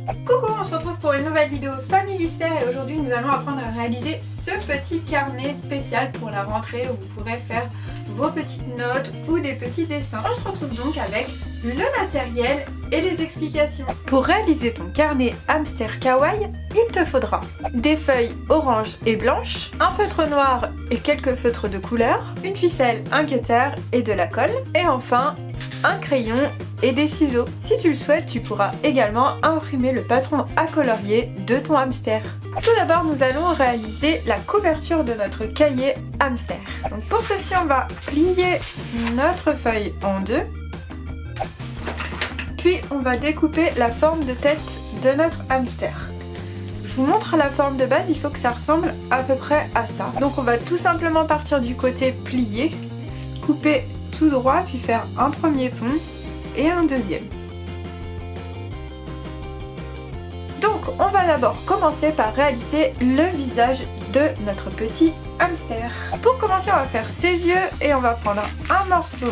Coucou, on se retrouve pour une nouvelle vidéo Familisphère et aujourd'hui nous allons apprendre à réaliser ce petit carnet spécial pour la rentrée où vous pourrez faire vos petites notes ou des petits dessins. On se retrouve donc avec le matériel et les explications. Pour réaliser ton carnet hamster kawaii, il te faudra des feuilles orange et blanches, un feutre noir et quelques feutres de couleur, une ficelle, un cutter et de la colle, et enfin un crayon et des ciseaux. Si tu le souhaites, tu pourras également imprimer le patron à colorier de ton hamster. Tout d'abord, nous allons réaliser la couverture de notre cahier hamster. Donc pour ceci, on va plier notre feuille en deux. Puis on va découper la forme de tête de notre hamster. Je vous montre la forme de base, il faut que ça ressemble à peu près à ça. Donc on va tout simplement partir du côté plié, couper tout droit, puis faire un premier pont et un deuxième. Donc on va d'abord commencer par réaliser le visage de notre petit hamster. Pour commencer, on va faire ses yeux et on va prendre un morceau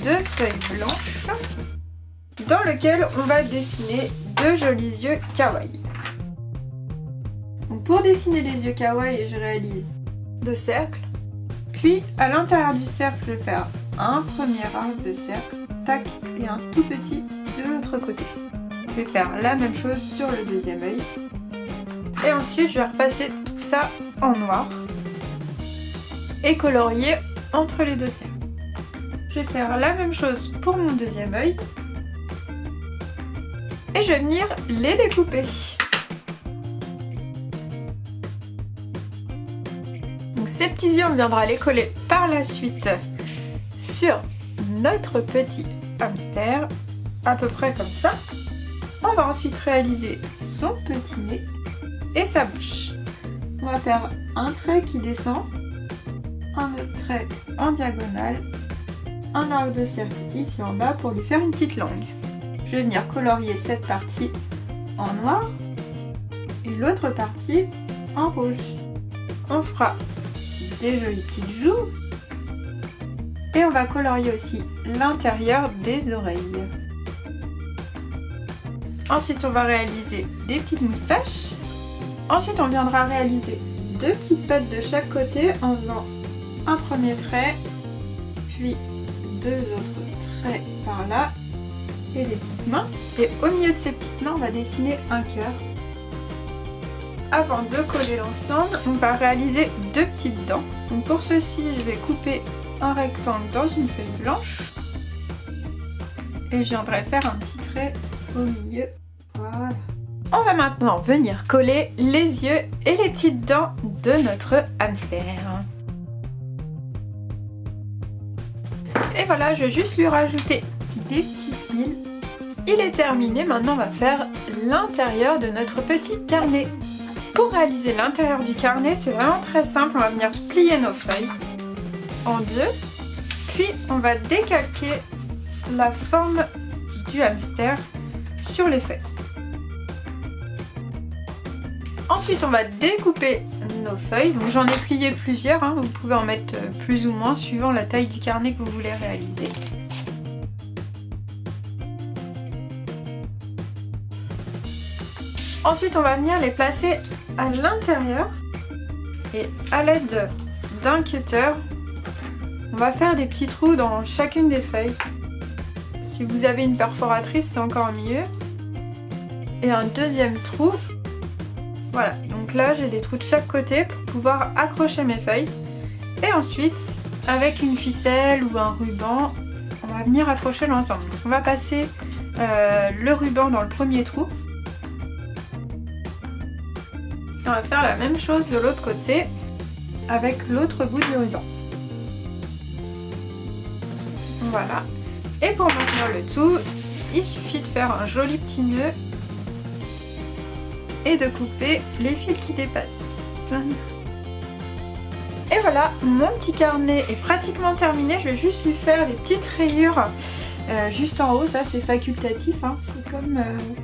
de feuille blanche dans lequel on va dessiner de jolis yeux kawaii. Donc pour dessiner les yeux kawaii, je réalise deux cercles. Puis à l'intérieur du cercle, je vais faire un premier arc de cercle, tac, et un tout petit de l'autre côté. Je vais faire la même chose sur le deuxième œil. Et ensuite, je vais repasser tout ça en noir et colorier entre les deux cercles. Je vais faire la même chose pour mon deuxième œil. Et je vais venir les découper. Donc ces petits yeux, on viendra les coller par la suite sur notre petit hamster, à peu près comme ça. On va ensuite réaliser son petit nez et sa bouche. On va faire un trait qui descend, un autre trait en diagonale, un arc de cercle ici en bas pour lui faire une petite langue. Je vais venir colorier cette partie en noir et l'autre partie en rouge. On fera des jolies petites joues et on va colorier aussi l'intérieur des oreilles. Ensuite, on va réaliser des petites moustaches. Ensuite, on viendra réaliser deux petites pattes de chaque côté en faisant un premier trait, puis deux autres traits par là et des petites mains. Et au milieu de ces petites mains, on va dessiner un cœur. Avant de coller l'ensemble, on va réaliser deux petites dents. Donc pour ceci, je vais couper un rectangle dans une feuille blanche et je viendrai faire un petit trait au milieu. Voilà. On va maintenant venir coller les yeux et les petites dents de notre hamster. Et voilà, je vais juste lui rajouter des petits cils. Il est terminé, maintenant on va faire l'intérieur de notre petit carnet. Pour réaliser l'intérieur du carnet, c'est vraiment très simple. On va venir plier nos feuilles en deux, puis on va décalquer la forme du hamster sur les feuilles. Ensuite, on va découper nos feuilles. Donc j'en ai plié plusieurs, hein. Vous pouvez en mettre plus ou moins suivant la taille du carnet que vous voulez réaliser. Ensuite, on va venir les placer à l'intérieur et à l'aide d'un cutter, on va faire des petits trous dans chacune des feuilles. Si vous avez une perforatrice, c'est encore mieux. Et un deuxième trou. Voilà, donc là j'ai des trous de chaque côté pour pouvoir accrocher mes feuilles. Et ensuite, avec une ficelle ou un ruban, on va venir accrocher l'ensemble. Donc on va passer le ruban dans le premier trou. On va faire la même chose de l'autre côté avec l'autre bout du ruban. Voilà. Et pour maintenir le tout, il suffit de faire un joli petit nœud et de couper les fils qui dépassent. Et voilà, mon petit carnet est pratiquement terminé. Je vais juste lui faire des petites rayures juste en haut. Ça c'est facultatif, hein. C'est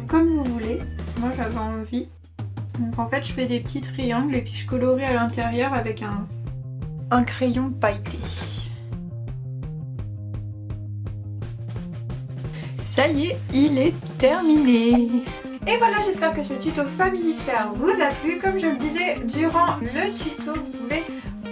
comme vous voulez. Moi j'avais envie. Donc en fait je fais des petits triangles et puis je colorie à l'intérieur avec un crayon pailleté. Ça y est, il est terminé. Et voilà, j'espère que ce tuto Familisphère vous a plu. Comme je le disais durant le tuto, vous pouvez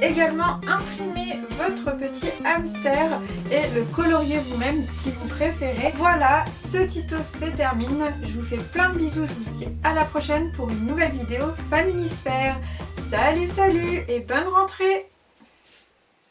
également imprimer votre petit hamster et le colorier vous-même si vous préférez. Voilà, ce tuto se termine. Je vous fais plein de bisous, je vous dis à la prochaine pour une nouvelle vidéo Familisphère. Salut et bonne rentrée!